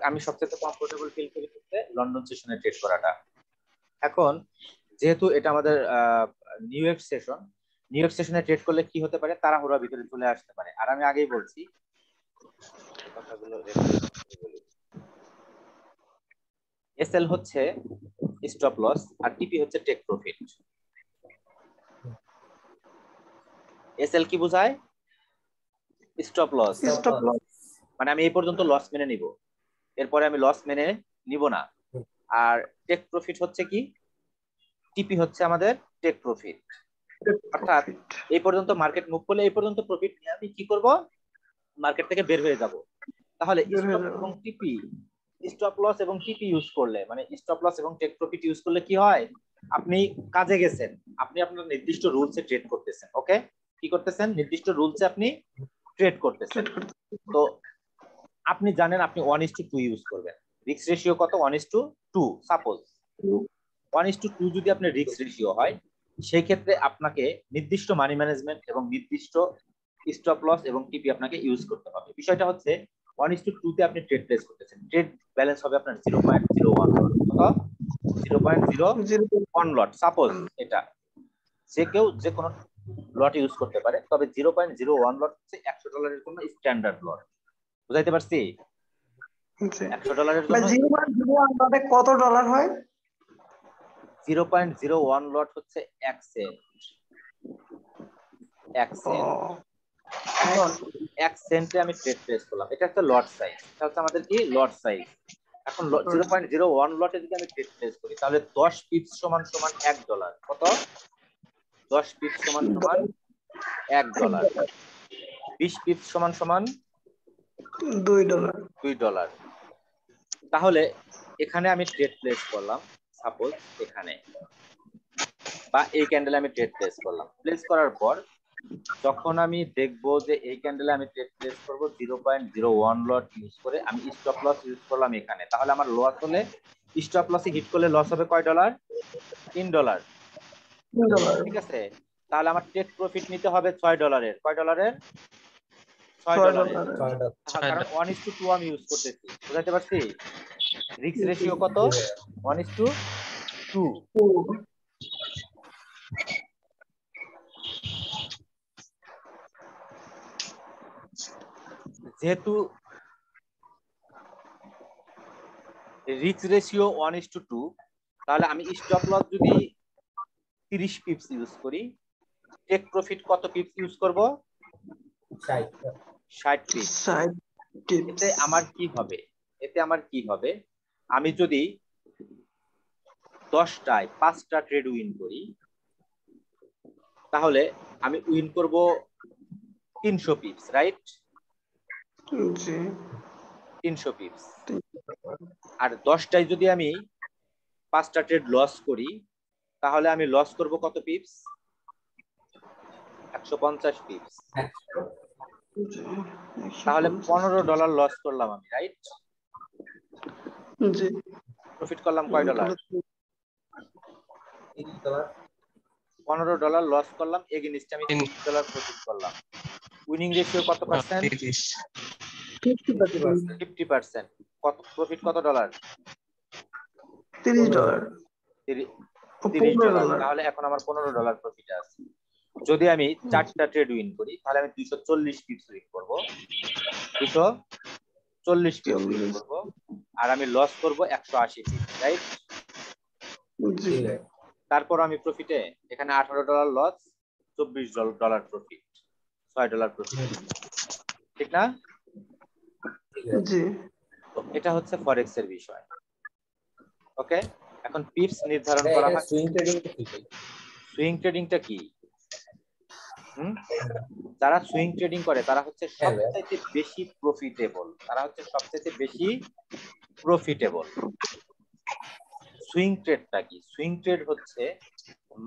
আমি সবচেয়ে comfortable feel করি হচ্ছে লন্ডন সেশনে ট্রেড করাটা। এখন যেহেতু এটা আমাদের নিউ ইয়র্ক সেশনে ট্রেড করলে কি হতে পারে, তাড়াহুড়া ভিতরে চলে আসতে পারে। আর আমি আগেই বলছি কথাগুলো এসএল হচ্ছে স্টপ লস আর টিপি হচ্ছে টেক প্রফিট। এসএল কি বোঝায়? Stop loss. মানে আমি এই পর্যন্ত লস মেনে নিব, এরপরে আমি লস মেনে নিব না। আর টেক প্রফিট হচ্ছে কি? টিপি হচ্ছে আমাদের টেক প্রফিট। অর্থাৎ এই পর্যন্ত মার্কেট মুভ করলে এই পর্যন্ত প্রফিট নিয়ে আমি কি করব? মার্কেট থেকে বের হয়ে যাব। তাহলে স্টপ এবং টিপি, স্টপ লস এবং টিপি ইউজ করলে, মানে স্টপ লস এবং টেক প্রফিট ইউজ করলে কি হয়? আপনি কাজে গেছেন, আপনি আপনার নির্দিষ্ট রুলসে ট্রেড করতেছেন। ওকে, কি করতেছেন? নির্দিষ্ট রুলসে আপনি ট্রেড করতেছেন। তো আপনি জানেন আপনি 1:2 ইউজ করবেন। রিস্ক রেশিও কত? 1:2। সাপোজ 1:2 যদি আপনার রিস্ক রেশিও হয়, সেই ক্ষেত্রে আপনাকে নির্দিষ্ট মানি ম্যানেজমেন্ট এবং নির্দিষ্ট স্টপ লস এবং টিপি আপনাকে ইউজ করতে হবে। বিষয়টা হচ্ছে 1:2 তে আপনি ট্রেড প্লেস করতেছেন, ট্রেড ব্যালেন্স হবে আপনার 0.01 লট। কত? 0.01 লট। সাপোজ এটা যে কেউ যে কোনো লট ইউজ করতে পারে, তবে 0.01 লট হচ্ছে $100 জন্য স্ট্যান্ডার্ড লট। বুঝাইতে পারছি? $100 জন্য 0.01 কত ডলার হয়? 0.01 লট হচ্ছে 1 সেন্ট। 1 সেন্ট। এখন 1 সেন্টে আমি ট্রেড প্লেস করলাম, এটা হচ্ছে লট সাইজ। এটা হচ্ছে আমাদের কি? লট সাইজ। এখন 0.01 লটে যদি আমি ট্রেড প্লেস করি, তাহলে 10 পিপস সমান সমান $1। কত? 10 পিপস সমান সমান $1। 20 পিপস সমান সমান $2। তাহলে এখানে আমি ট্রেড প্লেস করলাম, সাপোজ এখানে, বা এই ক্যান্ডেলে আমি ট্রেড প্লেস করলাম। প্লেস করার পর যখন আমি দেখবো যে এই ক্যান্ডেলে আমি ট্রেড প্লেস করব 0.01 লট ইউজ করে, আমি স্টপ লস ইউজ করলাম এখানে, তাহলে আমার লস হলে, স্টপ লসে হিট করলে লস হবে কয় ডলার? $3। ঠিক আছে, তাহলে আমার টেক প্রফিট নিতে হবে $6। কয় ডলারের? $6। কারণ 1:2 আমি ইউজ করতেছি। বুঝাতে পারছি? রিস্ক রেশিও কত? 1:2। যেহেতু রিস্ক রেশিও 1:2, তাহলে আমি স্টপ লস যদি 30 পিপস ইউজ করি, টেক প্রফিট কত পিপস ইউজ করব? 60 পিপস। এতে আমার কি হবে? আমি যদি 10টায় 5টা ট্রেড উইন করি, তাহলে আমি উইন করব 300 পিপস, রাইট? 300 পিপস। আর 10টায় যদি আমি 5টা ট্রেড লস করি, তাহলে আমি লস করব কত পিপস? 150 পিপস। তাহলে $15 লস করলাম আমি, রাইট? প্রফিট করলাম কয় ডলার? $15 লস করলাম, এগেইনস্ট আমি $30 প্রফিট করলাম। উইনিং রেশিও কত পার্সেন্ট? 50%। কত প্রফিট? কত ডলার? $30। $30। তাহলে এখন আমার $15 প্রফিট আছে। যদি আমি 4টা ট্রেড উইন করি, তাহলে আমি 240 পিপস উইন করব। 240 পিপস উইন করব, আর আমি লস করব 180 পিপস, রাইট? তারপর আমি প্রফিটে এখানে $18 লস, $24 প্রফিট, $6 প্রফিট। ঠিক না? এটা হচ্ছে ফরেক্স এর বিষয়। ওকে, এখন পিপস নির্ধারণ করা হয়। সুইং ট্রেডিংটা কি? যারা সুইং ট্রেডিং করে তারা হচ্ছে সবচেয়ে বেশি প্রফিটেবল। সুইং ট্রেডটা কি? সুইং ট্রেড হচ্ছে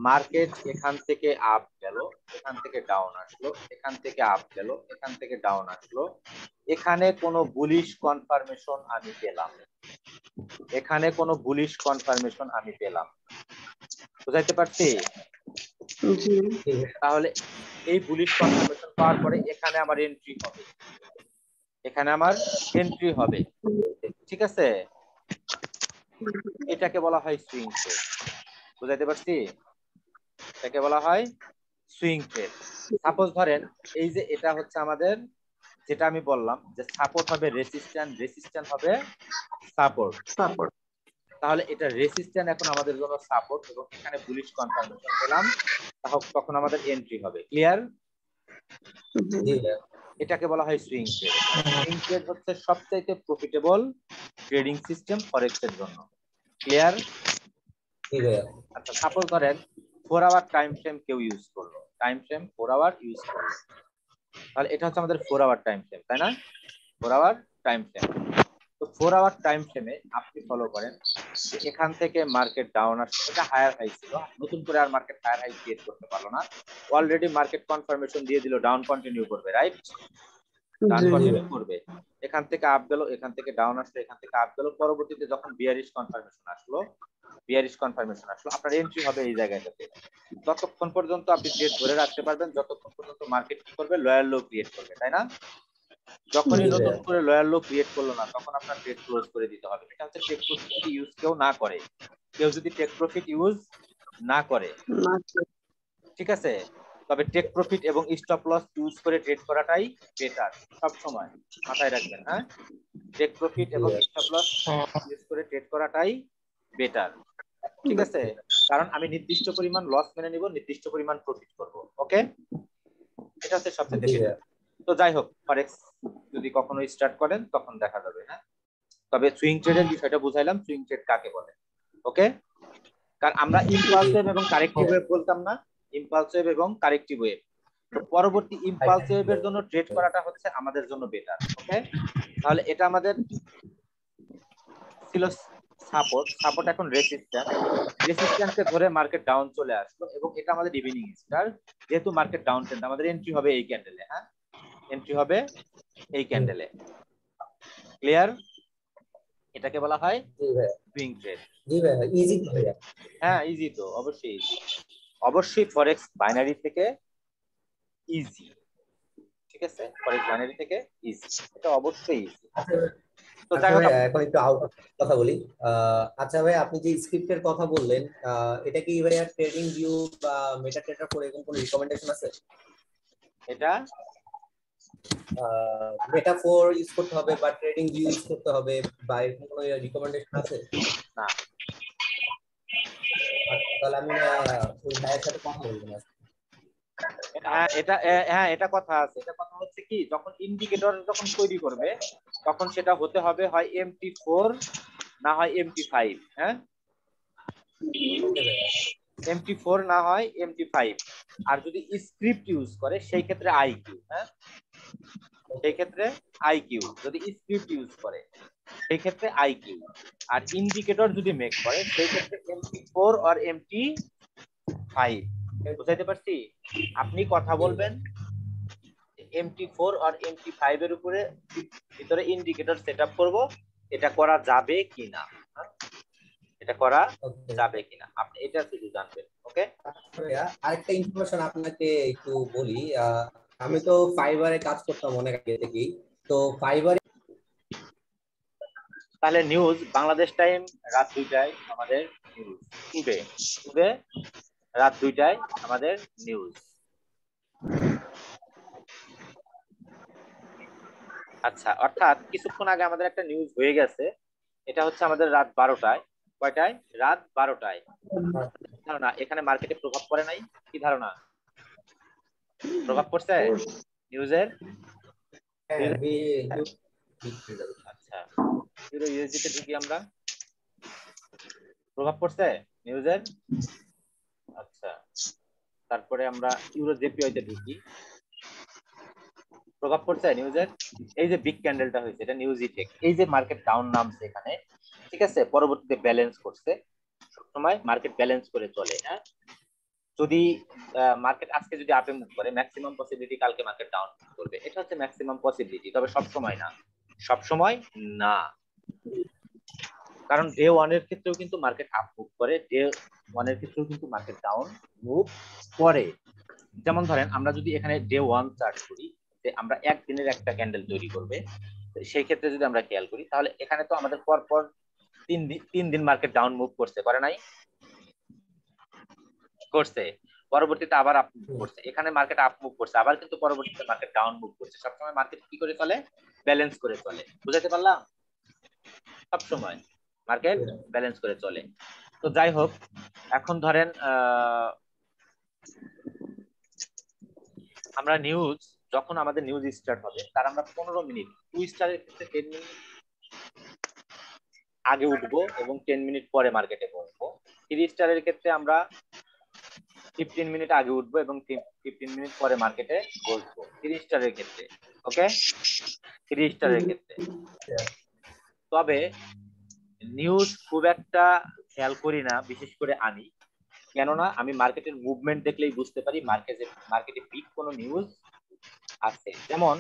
মার্কেট এখান থেকে আপ গেল, এখান থেকে ডাউন আসলো, এখান থেকে আপ গেল, এখান থেকে ডাউন আসলো, এখানে কোনো বুলিশ কনফার্মেশন আমি পেলাম। বুঝাইতে পারছি? তাহলে এই বুলিশ কনফার্মেশন পাওয়ার পরে এখানে আমার এন্ট্রি হবে। ঠিক আছে, এটাকে বলা হয় সুইং ট্রেড। বুঝাইতে পারছি? এটাকে বলা হয় সুইং ট্রেড। সাপোজ ধরেন এই যে এটা হচ্ছে আমাদের, যেটা আমি বললাম যে সাপোর্ট হবে রেসিস্ট্যান্ট, রেসিস্ট্যান্ট হবে সাপোর্ট। তাহলে এটা রেসিস্ট্যান্ট এখন আমাদের জন্য সাপোর্ট, এবং এখানে বুলিশ কনফার্মেশন পেলাম, তখন আমাদের এন্ট্রি হবে। ক্লিয়ার? এটাকে বলা হয় সুইং ট্রেড। সুইং ট্রেড হচ্ছে সবচাইতে প্রফিটেবল ট্রেডিং সিস্টেম ফরেক্স এর জন্য। ক্লিয়ার? আচ্ছা, সাপোজ ধরেন 4 আওয়ার টাইম ফ্রেম কেউ ইউজ করলো, টাইম ফ্রেম 4 আওয়ার ইউজ করলো, তাহলে এটা হচ্ছে আমাদের 4 আওয়ার টাইম ফ্রেম, তাই না? 4 আওয়ার টাইম ফ্রেম। তো 4 আওয়ার টাইম ফ্রেমে আপনি ফলো করেন যে এখান থেকে মার্কেট ডাউন আসছে, এটা হায়ার হাই ছিল, নতুন করে আর মার্কেট হায়ার হাই ক্রিয়েট করতে পারলো না, অলরেডি মার্কেট কনফার্মেশন দিয়ে দিল ডাউন কন্টিনিউ করবে, রাইট? ডাউন কন্টিনিউ করবে, এখান থেকে আপ গেল, এখান থেকে ডাউন আসলো, এখান থেকে আপ গেল, পরবর্তীতে যখন বিয়ারিশ কনফার্মেশন আসলো, আপনার এন্ট্রি হবে এই জায়গাটাতে। ততক্ষণ পর্যন্ত আপনি ট্রেড ধরে রাখতে পারবেন যতক্ষণ পর্যন্ত মার্কেট কি করবে, লয়াল লো ক্রিয়েট করবে, তাই না? যখনই নতুন করে লয়াল লো ক্রিয়েট করলো না, তখন আপনার ট্রেড ক্লোজ করে দিতে হবে। এটা হচ্ছে টেক প্রফিট যদি ইউজ কেউ না করে, না করে, ঠিক আছে? তবে টেক প্রফিট এবং স্টপ লস ইউজ করে ট্রেড করাটাই বেটার, সব সময় মাথায় রাখবেন। হ্যাঁ, টেক প্রফিট এবং স্টপ লস ইউজ করে ট্রেড করাটাই বেটার, ঠিক আছে? কারণ আমি নির্দিষ্ট পরিমাণ লস মেনে নিব, নির্দিষ্ট পরিমাণ প্রফিট করব। ওকে, এটা হচ্ছে সবচেয়ে বেটার। তো যাই হোক, ফরেক্স যদি কখনো স্টার্ট করেন তখন দেখা যাবে। হ্যাঁ, তবে সুইং ট্রেডের বিষয়টা বুঝাইলাম, সুইং ট্রেড কাকে বলে। ওকে, কারণ আমরা ইম্পালসিভ এবং কারেক্টিভ ওয়েভ বলতাম না, ইম্পালসিভ এবং কারেক্টিভ ওয়েভ। তো পরবর্তী ইম্পালস ওয়েভের জন্য ট্রেড করাটা হচ্ছে আমাদের জন্য বেটার। ওকে, তাহলে এটা আমাদের ছিল সাপোর্ট এখন রেসিস্ট্যান্সকে ধরে মার্কেট ডাউন চলে আসলো, এবং এটা আমাদের ইভিনিং স্টার। যেহেতু মার্কেট ডাউন ট্রেন্ড, আমাদের এন্ট্রি হবে এই ক্যান্ডেলে। হ্যাঁ, এন্ট্রি হবে এই ক্যান্ডেলে। ক্লিয়ার? এটাকে বলা হয় সুইং ট্রেড। জি ভাই, ইজি ভাইয়া। হ্যাঁ, ইজি তো, অবশ্যই ইজি, অবশ্যই ফরেক্স বাইনারি থেকে ইজি, ঠিক আছে? ফরেক্স বাইনারি থেকে ইজি, এটা অবশ্যই ইজি। তো যাই হোক, এখন একটু আউট কথা বলি। আচ্ছা ভাই, আপনি যে স্ক্রিপ্টের কথা বললেন, এটা কি ভাইয়া ট্রেডিং ভিউ বা মেটা ট্রেডার করে এরকম কোনো রিকমেন্ডেশন আছে? এটা মেটাফোর ইউজ করতে হবে বা ট্রেডিং ভিউ ইউজ করতে হবে বা এরকম কোনো রিকমেন্ডেশন আছে? না। তাহলে আমি ওই ভাইয়ের সাথে কথা বলবো না। হ্যাঁ, এটা কথা আছে। এটা কথা হচ্ছে কি, যখন ইন্ডিকেটর যখন তৈরি করবে, তখন সেটা হতে হবে হয় MT4 না হয় MT5। হ্যাঁ, MT4 না হয় MT5। আর যদি স্ক্রিপ্ট ইউজ করে সেই ক্ষেত্রে আইকিউ। হ্যাঁ, সেই ক্ষেত্রে আইকিউ। যদি স্ক্রিপ্ট ইউজ করে সেই ক্ষেত্রে আইকিউ। আর ইন্ডিকেটর যদি মেক করে সেই ক্ষেত্রে MT4 আর MT5। বুঝাইতে পারছি? আপনি কথা বলবেন MT4 আর MT5 এর উপরে, ভিতরে ইন্ডিকেটর সেটআপ করব, এটা করা যাবে কিনা, এটা করা যাবে কিনা, আপনি এটা শুধু জানবেন। ওকে, আরেকটা ইনফরমেশন আপনাকে একটু বলি। আমি তো ফাইবারে কাজ করতাম অনেক আগে থেকেই। তো ফাইবারে তাহলে নিউজ বাংলাদেশ টাইম রাত 2টায় আমাদের নিউজ, টুডে রাত 2টায় আমাদের নিউজ। আচ্ছা, অর্থাৎ কিছুক্ষণ আগে আমাদের একটা নিউজ হয়ে গেছে, এটা হচ্ছে আমাদের রাত 12টায়। কয়টায়? রাত 12টায়। ধারণা এখানে মার্কেটে প্রভাব পড়ে নাই? কি ধারণা, প্রভাব পড়ছে নিউজের? আচ্ছা, ইউরো ইউএসডি তে ঢুকি আমরা, প্রভাব পড়ছে নিউজের? আচ্ছা, তারপরে আমরা ইউরো জেপিওয়াই তে ঢুকি, প্রভাব পড়ছে নিউজের? এই যে বিগ ক্যান্ডেলটা হয়েছে, এটা নিউজ ইফেক্ট। এই যে মার্কেট ডাউন নামছে এখানে, ঠিক আছে, পরবর্তীতে ব্যালেন্স করছে। সবসময় মার্কেট ব্যালেন্স করে চলে। হ্যাঁ, যদি মার্কেট আজকে যদি আপে মুভ করে, ম্যাক্সিমাম পসিবিলিটি কালকে মার্কেট ডাউন করবে। এটা হচ্ছে ম্যাক্সিমাম পসিবিলিটি, তবে সব সময় না, সব সময় না। কারণ ডে ওয়ানের ক্ষেত্রেও কিন্তু মার্কেট আপ মুভ করে, ডে ওয়ানের ক্ষেত্রেও কিন্তু মার্কেট ডাউন মুভ করে। যেমন ধরেন আমরা যদি এখানে ডে ওয়ান চার্ট করি, যে আমরা একদিনের একটা ক্যান্ডেল তৈরি করবে, সেই ক্ষেত্রে যদি আমরা খেয়াল করি তাহলে এখানে তো আমাদের পরপর 3 দিন মার্কেট ডাউন মুভ করছে, করে নাই? করছে। পরবর্তীতে আবার আপ মুভ করছে, এখানে মার্কেট আপ মুভ করছে, আবার কিন্তু পরবর্তীতে মার্কেট ডাউন মুভ করছে। সবসময় মার্কেট কি করে চলে? ব্যালেন্স করে চলে। বুঝাতে পারলাম? সবসময় মার্কেট ব্যালেন্স করে চলে। তো যাই হোক, এখন ধরেন আমরা নিউজ, যখন আমাদের নিউজ স্টার্ট হবে তার আমরা 15 মিনিট, 2 স্টারের ক্ষেত্রে 10 মিনিট আগে উঠবো এবং 10 মিনিট পরে মার্কেটে পৌঁছবো। 3 স্টারের ক্ষেত্রে আমরা 15 মিনিট আগে উঠবো এবং 15 মিনিট পরে মার্কেটে বসবো 3 স্টারের ক্ষেত্রে। ওকে, 3 স্টারের ক্ষেত্রে। তবে নিউজ খুব একটা খেয়াল করি না, বিশেষ করে আমি, কেননা আমি মার্কেটের মুভমেন্ট দেখলেই বুঝতে পারি মার্কেটে বিগ কোনো নিউজ আছে। যেমন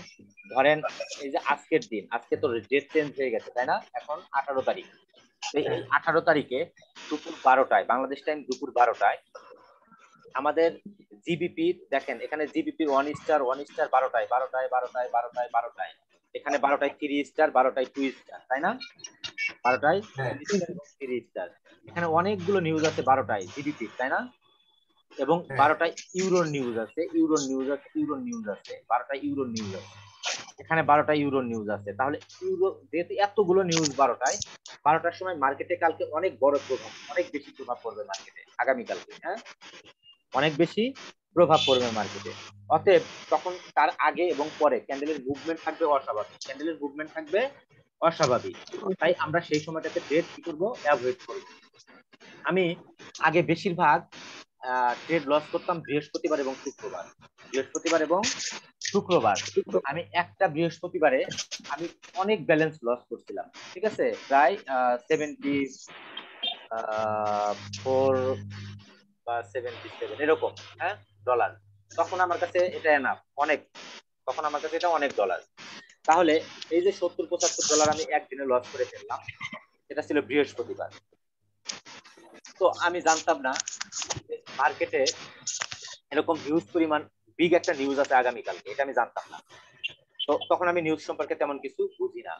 ধরেন এই যে আজকের দিন, আজকে তো ডেট চেঞ্জ হয়ে গেছে তাই না? এখন 18 তারিখ। এই 18 তারিখে দুপুর 12টায়, বাংলাদেশ টাইম দুপুর 12টায় আমাদের জিবিপি দেখেন, এখানে জিবিপি 1 স্টার 12টায় 12টায় 12টায় 12টায় 12টায়, এখানে 12টায় 3 স্টার 12টায় 2 স্টার তাই না? 12টায় 3 স্টার, এখানে অনেকগুলো নিউজ আছে 12টায় জিবিপি তাই না? এবং 12টায় ইউরোর নিউজ আছে, ইউরোর নিউজ আছে 12টায় ইউরোর নিউজ আছে, এখানে 12টায় ইউরোর নিউজ আছে। তাহলে ইউরো যেহেতু এতগুলো নিউজ 12টার সময় মার্কেটে কালকে অনেক বড় প্রভাব, অনেক বেশি প্রভাব পড়বে মার্কেটে আগামীকালকে। হ্যাঁ, অনেক বেশি প্রভাব পড়বে মার্কেটে। অতএব তখন তার আগে এবং পরে ক্যান্ডেলের মুভমেন্ট থাকবে অস্বাভাবিক, তাই আমরা সেই সময়টাতে ট্রেড কি করবো? অ্যাভয়েড করবো। আমি আগে বেশিরভাগ ট্রেড লস করতাম বৃহস্পতিবার এবং শুক্রবার। আমি একটা বৃহস্পতিবারে আমি অনেক ব্যালেন্স লস করছিলাম, ঠিক আছে, প্রায় 74 বা 77 এরকম, হ্যাঁ, ডলার। তখন আমার কাছে এটা এনাফ, অনেক, তখন আমার কাছে এটা অনেক ডলার। তাহলে এই যে 70-75 ডলার আমি একদিনে লস করে ফেললাম, এটা ছিল বৃহস্পতিবার। তো আমি জানতাম না মার্কেটে এরকম হিউজ পরিমাণ বিগ একটা নিউজ আছে আগামীকালকে, এটা আমি জানতাম না। তো তখন আমি নিউজ সম্পর্কে তেমন কিছু বুঝি না।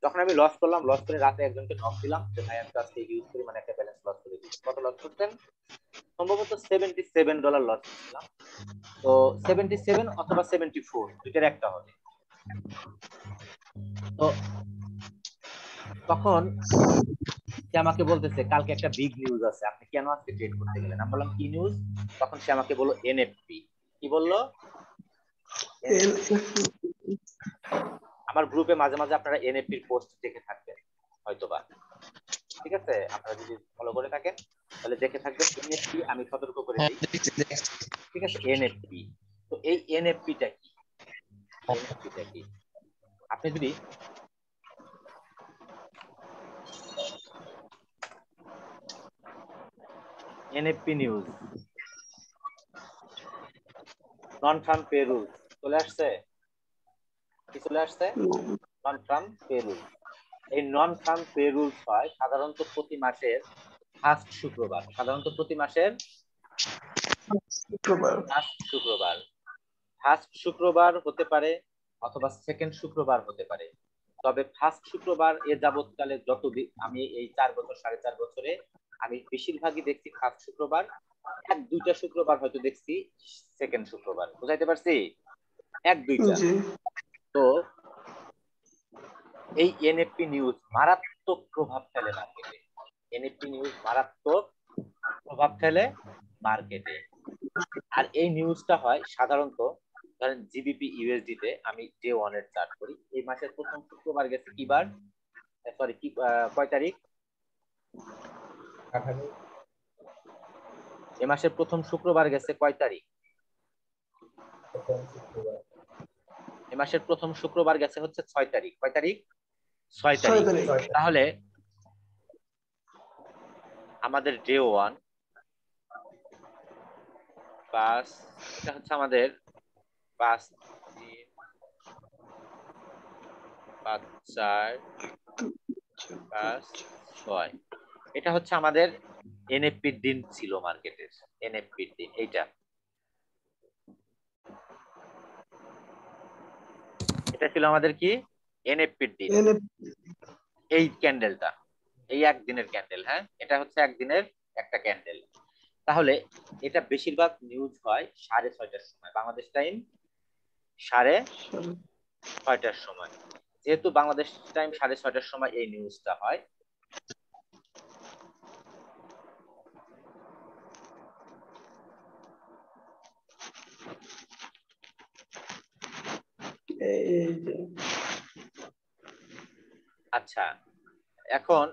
যখন আমি লস করলাম, লস করে রাতে একজনকে নক দিলাম যে ভাই আমি আজকে হিউজ পরিমাণ একটা ব্যালেন্স লস করে দিচ্ছি। কত লস করতেন? সম্ভবত $77 লস করছিলাম। তো 77 অথবা 74 দুইটার একটা হবে। তো তখন সে আমাকে বলতেছে কালকে একটা বিগ নিউজ আছে, আপনি কেন আজকে ট্রেড করতে গেলেন? আমি বললাম কি নিউজ? তখন সে আমাকে বললো এনএফপি। কি বললো? আমার গ্রুপে মাঝে মাঝে আপনারা এনএফপির পোস্ট দেখে থাকবেন হয়তোবা, ঠিক আছে, আপনারা যদি ফলো করে থাকেন তাহলে দেখে থাকবেন। এনএফপি আমি সতর্ক করে দিই, ঠিক আছে, এনএফপি। তো এই এনএফপিটা কি? আপনি যদি এনএফপি নিউজ নন ফার্ম পে রুল চলে আসছে, কি চলে আসছে? নন ফার্ম পে রুল। এই নন ফার্ম পে রুলস হয় সাধারণত প্রতি মাসের ফার্স্ট শুক্রবার, ফার্স্ট শুক্রবার হতে পারে অথবা সেকেন্ড শুক্রবার হতে পারে। তবে ফার্স্ট শুক্রবার এ যাবৎকালে যত আমি এই 4 বছর 4.5 বছরে আমি বেশিরভাগই দেখছি ফার্স্ট শুক্রবার, 1-2টা শুক্রবার হয়তো দেখছি সেকেন্ড শুক্রবার। বুঝাইতে পারছি? 1-2টা। তো এই এনএফপি নিউজ মারাত্মক প্রভাব ফেলে মার্কেটে, আর এই নিউজটা হয় সাধারণত ধরেন জিবিপি ইউএসডি তে। আমি ডে 1 এর চার্ট করি, এই মাসের প্রথম শুক্রবার গেছে কি বার, সরি কি কয় তারিখ? এই মাসের প্রথম শুক্রবার গেছে কয় তারিখ? এই মাসের প্রথম শুক্রবার গেছে হচ্ছে 6 তারিখ। কয় তারিখ? 6 তারিখ। তাহলে আমাদের ডে 1 5, এটা হচ্ছে আমাদের 5 3 5 4 5 6, এটা হচ্ছে আমাদের এনএফপির দিন ছিল মার্কেটের, এনএফপির দিন এইটা। এটা ছিল আমাদের কি এনএফপির দিন, এনএফপি এই ক্যান্ডেলটা, এই একদিনের ক্যান্ডেল, হ্যাঁ এটা হচ্ছে একদিনের একটা ক্যান্ডেল। তাহলে এটা বেশিরভাগ নিউজ হয় 6:30টার সময় বাংলাদেশ টাইম, 6:30টার সময়। যেহেতু বাংলাদেশ টাইম 6:30টার সময় এই নিউজটা হয়, এই যে আচ্ছা এখন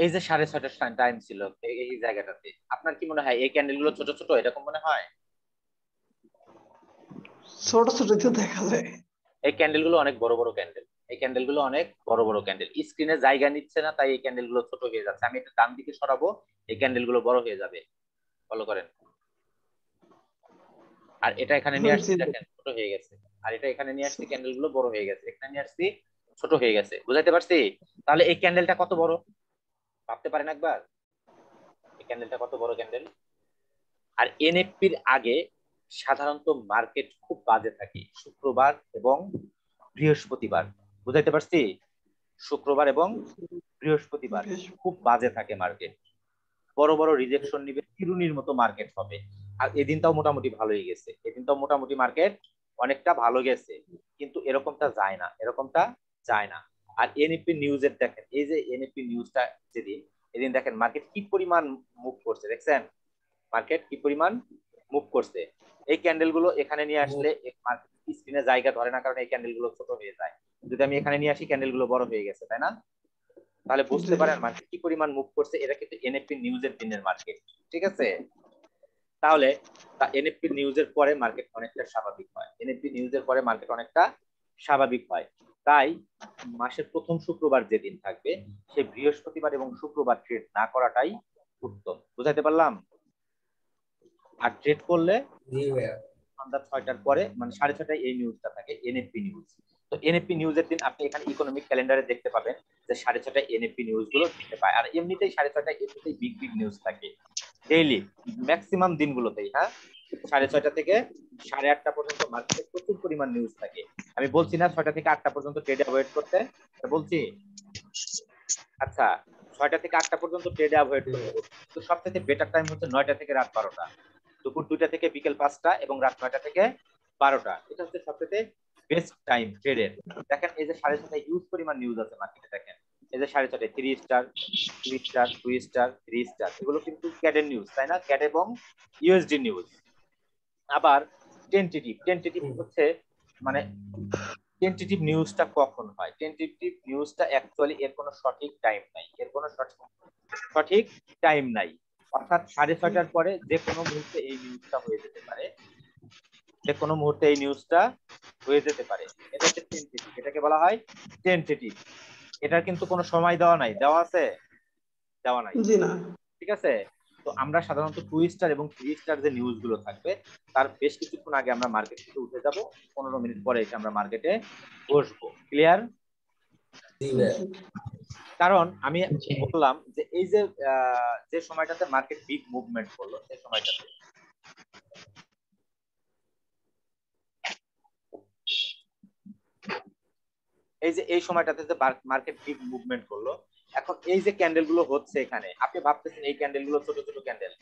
এই যে 6:30টার টাইম ছিল এই জায়গাটাতে, আপনার কি মনে হয় এই ক্যান্ডেল গুলো ছোট ছোট এরকম মনে হয়? ছোট ছোট তো দেখা যায়। এই ক্যান্ডেল গুলো অনেক বড় বড় ক্যান্ডেল, এই ক্যান্ডেল গুলো অনেক বড় বড় ক্যান্ডেল, স্ক্রিনে জায়গা নিচ্ছে না, তাই এই ক্যান্ডেল গুলো ছোট হয়ে যাচ্ছে। আমি এটা ডান দিকে সরাবো, এই ক্যান্ডেল গুলো বড় হয়ে যাবে, ফলো করেন। আর এটা এখানে নিয়ে আসছি, জি, দেখেন ছোট হয়ে গেছে। আর এটা এখানে নিয়ে আসছি, ক্যান্ডেল গুলো বড় হয়ে গেছে, এখানে নিয়ে আসছি ছোট হয়ে গেছে। বুঝাইতে পারছি? তাহলে এই ক্যান্ডেলটা কত বড় ভাবতে পারেন একবার, এই ক্যান্ডেলটা কত বড় ক্যান্ডেল। আর এনএফপির আগে সাধারণত মার্কেট খুব বাজে থাকে শুক্রবার এবং বৃহস্পতিবার। বুঝাইতে পারছি? শুক্রবার এবং বৃহস্পতিবার বেশ খুব বাজে থাকে মার্কেট, বড় বড় রিজেকশন নিবে, চিরুনির মতো মার্কেট হবে। আর এদিনটাও মোটামুটি ভালোই গেছে, এদিনটাও মোটামুটি মার্কেট অনেকটা ভালো গেছে, কিন্তু এরকমটা যায় না, এরকমটা যায় না। আর এনএফপি নিউজের দেখেন, এই যে এনএফপি নিউজটা যেদিন, এদিন দেখেন মার্কেট কি পরিমাণ মুভ করছে, দেখছেন মার্কেট কি পরিমাণ মুভ করছে। এই ক্যান্ডেল গুলো এখানে নিয়ে আসলে মার্কেট স্ক্রিনে জায়গা ধরে না, কারণ এই ক্যান্ডেল গুলো ছোট হয়ে যায়। যদি আমি এখানে নিয়ে আসি, ক্যান্ডেল গুলো বড় হয়ে গেছে, তাই না? তাহলে বুঝতে জি পারেন মার্কেট কি পরিমাণ মুভ করছে। এটা কিন্তু এনএফপি নিউজের দিনের মার্কেট, ঠিক আছে? তাহলে এনএফপি নিউজের পরে মার্কেট অনেকটা স্বাভাবিক হয়, এনএফপি নিউজের পরে মার্কেট অনেকটা স্বাভাবিক হয়। তাই মাসের প্রথম শুক্রবার যেদিন থাকবে, সে বৃহস্পতিবার এবং শুক্রবার ট্রেড না করাটাই উত্তম। বুঝাইতে পারলাম? আর ট্রেড করলে জি ভাইয়া। সন্ধ্যা 6টার পরে, মানে 6:30টায় এই নিউজটা থাকে, এনএফপি নিউজ। তো এনএফপি নিউজের দিন আপনি এখানে ইকোনমিক ক্যালেন্ডারে দেখতে পাবেন যে 6:30টায় এনএফপি নিউজ গুলো দেখতে পায়। আর এমনিতেই 6:30টায় এমনিতেই বিগ বিগ নিউজ থাকে ডেইলি, ম্যাক্সিমাম দিনগুলোতেই, হ্যাঁ 6:30টা থেকে 8:30টা পর্যন্ত মার্কেটে প্রচুর পরিমাণ নিউজ থাকে। আমি বলছি না 6টা থেকে 8টা পর্যন্ত ট্রেডে অ্যাভয়েড করতে, বলছি? আচ্ছা, 6টা থেকে 8টা পর্যন্ত ট্রেডে অ্যাভয়েড করতে বলছি, তো সবথেকে বেটার টাইম হচ্ছে 9টা থেকে রাত 12টা, দুপুর 2টা থেকে বিকেল 5টা এবং রাত 9টা থেকে 12টা। এটা হচ্ছে সবথেকে বেস্ট টাইম ট্রেডের। দেখেন এই যে 6:30টায় হিউজ পরিমাণ নিউজ আছে মার্কেটে, দেখেন এই যে 6:30টায় 3 স্টার, 2 স্টার, 2 স্টার, 3 স্টার, এগুলো কিন্তু ক্যাডের নিউজ, তাই না? ক্যাড এবং ইউএসডি নিউজ। আবার টেন্টেটিভ, টেন্টেটিভ হচ্ছে মানে টেন্টেটিভ নিউজটা কখন হয়? টেন্টেটিভ নিউজটা অ্যাকচুয়ালি এর কোনো সঠিক টাইম নাই, এর কোনো সঠিক টাইম নাই। অর্থাৎ 6:30টার পরে যে কোনো মুহূর্তে এই নিউজটা হয়ে যেতে পারে, যে কোনো মুহূর্তে এই নিউজটা হয়ে যেতে পারে। এটা হচ্ছে টেন্টেটিভ, এটাকে বলা হয় টেন্টেটিভ। এটার কিন্তু কোনো সময় দেওয়া নাই, দেওয়া আছে? দেওয়া নাই, জি না ঠিক আছে? তো আমরা সাধারণত 2 স্টার এবং 3 স্টার যে নিউজ গুলো থাকবে, তার বেশ কিছুক্ষণ আগে আমরা মার্কেট থেকে উঠে যাব, 15 মিনিট পরে এসে আমরা মার্কেটে বসবো। ক্লিয়ার? জি ভাইয়া। কারণ আমি বললাম যে এই যে যে সময়টাতে মার্কেট বিগ মুভমেন্ট করলো, সেই সময়টাতে এই সময়টাতে যে মার্কেট বিগ মুভমেন্ট করলো, এখন এই যে ক্যান্ডেল গুলো হচ্ছে এখানে, আপনি ভাবতেছেন এই ক্যান্ডেল গুলো ছোট ছোট ক্যান্ডেল,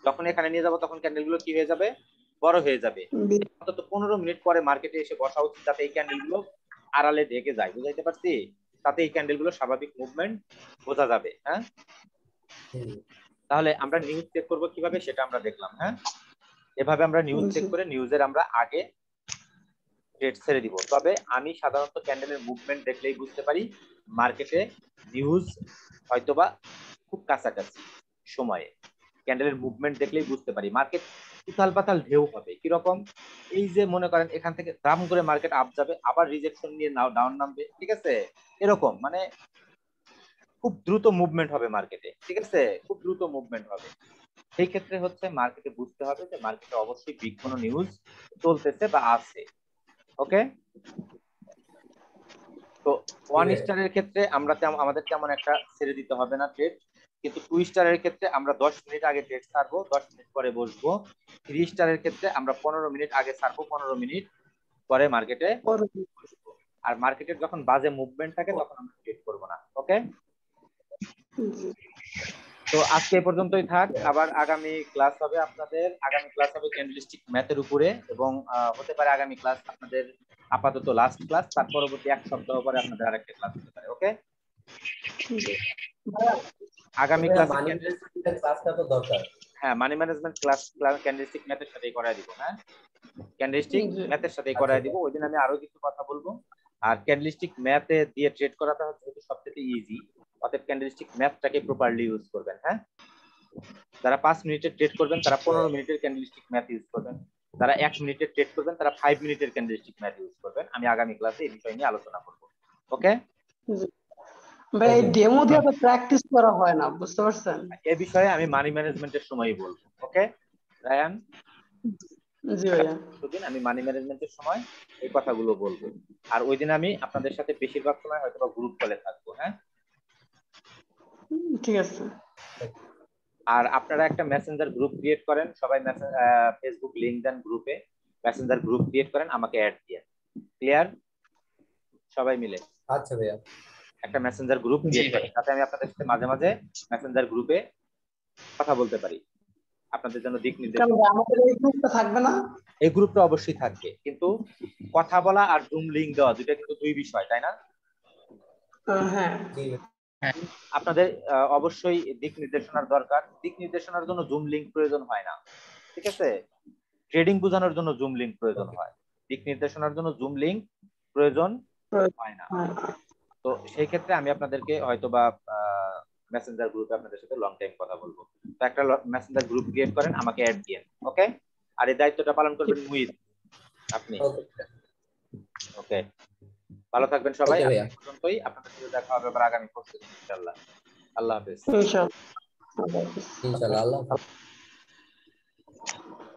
যখন এখানে নিয়ে যাব তখন ক্যান্ডেল গুলো কি হয়ে যাবে? বড় হয়ে যাবে। অন্তত 15 মিনিট পরে মার্কেটে এসে বসা উচিত, যাতে এই ক্যান্ডেল গুলো আড়ালে ঢেকে যায়। বুঝাইতে পারছি? তাতে এই ক্যান্ডেল গুলো স্বাভাবিক মুভমেন্ট বোঝা যাবে। হ্যাঁ, তাহলে আমরা নিউজ চেক করবো কিভাবে সেটা আমরা দেখলাম। হ্যাঁ, এভাবে আমরা নিউজ চেক করে নিউজের আমরা আগে ট্রেড ছেড়ে দিব। তবে আমি সাধারণত ক্যান্ডেলের মুভমেন্ট দেখলেই বুঝতে পারি মার্কেটে নিউজ হয়তোবা খুব কাছাকাছি সময়ে। ক্যান্ডেলের মুভমেন্ট দেখলেই বুঝতে পারি মার্কেট উথাল পাতাল ঢেউ হবে। কিরকম? এই যে মনে করেন এখান থেকে দাম করে মার্কেট আপ যাবে, আবার রিজেকশন নিয়ে ডাউন নামবে, ঠিক আছে? এরকম মানে খুব দ্রুত মুভমেন্ট হবে মার্কেটে, ঠিক আছে? খুব দ্রুত মুভমেন্ট হবে। সেই ক্ষেত্রে হচ্ছে মার্কেটে বুঝতে হবে যে মার্কেটে অবশ্যই বিগ কোনো নিউজ চলতেছে বা আছে। ওকে, তো ওয়ান স্টারের ক্ষেত্রে আমরা আমাদের তেমন একটা ছেড়ে দিতে হবে না ট্রেড। কিন্তু 2 স্টারের ক্ষেত্রে আমরা 10 মিনিট আগে ট্রেড ছাড়বো, 10 মিনিট পরে বসবো। 3 স্টারের ক্ষেত্রে আমরা 15 মিনিট আগে ছাড়বো, 15 মিনিট পরে মার্কেটে বসবো। আর মার্কেটের যখন বাজে মুভমেন্ট থাকে তখন আমরা ট্রেড করব না। ওকে, তো আজকে এই পর্যন্তই থাক। আবার আগামী ক্লাস হবে আপনাদের, আগামী ক্লাস হবে ক্যান্ডেলস্টিক ম্যাথের উপরে, এবং হতে পারে আগামী ক্লাস আপনাদের আপাতত লাস্ট ক্লাস, তার পরবর্তী এক সপ্তাহ পরে আপনাদের আরেকটা ক্লাস হতে পারে। ওকে, আগামী ক্লাস মানি ম্যানেজমেন্টের ক্লাসটা তো দরকার। হ্যাঁ, মানি ম্যানেজমেন্ট ক্লাস ক্যান্ডেলস্টিক ম্যাথের সাথেই করায় দিব। হ্যাঁ, ক্যান্ডেলস্টিক ম্যাথের সাথেই করায় দিব। ওই দিন আমি আরো কিছু কথা বলবো। আর ক্যান্ডেলস্টিক ম্যাথে দিয়ে ট্রেড করাটা হচ্ছে সবথেকে ইজি, অতএব ক্যান্ডেলস্টিক ম্যাথটাকে প্রপারলি ইউজ করবেন। হ্যাঁ, যারা 5 মিনিটের ট্রেড করবেন তারা 15 মিনিটের ক্যান্ডেলস্টিক ম্যাথ ইউজ করবেন, যারা 1 মিনিটের ট্রেড করবেন তারা 5 মিনিটের ক্যান্ডেলস্টিক ম্যাথ ইউজ করবেন। আমি আগামী ক্লাসে এই বিষয় নিয়ে আলোচনা করব। ওকে ভাই, এই ডেমো দিয়ে তো প্র্যাকটিস করা হয় না, বুঝতে পারছেন? এই বিষয়ে আমি মানি ম্যানেজমেন্টের সময়ই বলবো। ওকে রায়ান, জি ভাইয়া, সেদিন আমি মানি ম্যানেজমেন্টের সময় এই কথাগুলো বলবো। আর ওই দিন আমি আপনাদের সাথে বেশিরভাগ সময় হয়তো বা গ্রুপ কলে থাকবো। হ্যাঁ, ঠিক আছে। আর আপনারা একটা মেসেঞ্জার গ্রুপ ক্রিয়েট করেন, সবাই ফেসবুক লিংক দেন গ্রুপে, মেসেঞ্জার গ্রুপ ক্রিয়েট করেন, আমাকে অ্যাড দিয়ে। ক্লিয়ার? সবাই মিলে আচ্ছা ভাইয়া, একটা মেসেঞ্জার গ্রুপ ক্রিয়েট করেন, যাতে আমি আপনাদের সাথে মাঝে মাঝে মেসেঞ্জার গ্রুপে কথা বলতে পারি, আপনাদের জন্য দিক নির্দেশ। আমাদের এই গ্রুপটা থাকবে না? এই গ্রুপটা অবশ্যই থাকবে, কিন্তু কথা বলা আর জুম লিংক দেওয়া দুটো কিন্তু দুই বিষয়, তাই না? হ্যাঁ, আপনাদের অবশ্যই দিক নির্দেশনার দরকার। দিক নির্দেশনার জন্য জুম লিংক প্রয়োজন হয় না, ঠিক আছে? ট্রেডিং বোঝানোর জন্য জুম লিংক প্রয়োজন হয়, দিক নির্দেশনার জন্য জুম লিংক প্রয়োজন হয় না। তো সেই ক্ষেত্রে আমি আপনাদেরকে হয়তোবা মেসেঞ্জার গ্রুপে আপনাদের সাথে লং টাইম কথা বলবো। তো একটা মেসেঞ্জার গ্রুপ ক্রিয়েট করেন, আমাকে অ্যাড দিয়েন। ওকে, আর এই দায়িত্বটা পালন করবেন মুহিত, আপনি। ওকে, ভালো থাকবেন সবাই। আজ পর্যন্তই, আপনাদের সাথে দেখা হবে আবার আগামী কোর্সে ইনশাআল্লাহ। আল্লাহ হাফেজ। ইনশাআল্লাহ। ইনশাআল্লাহ।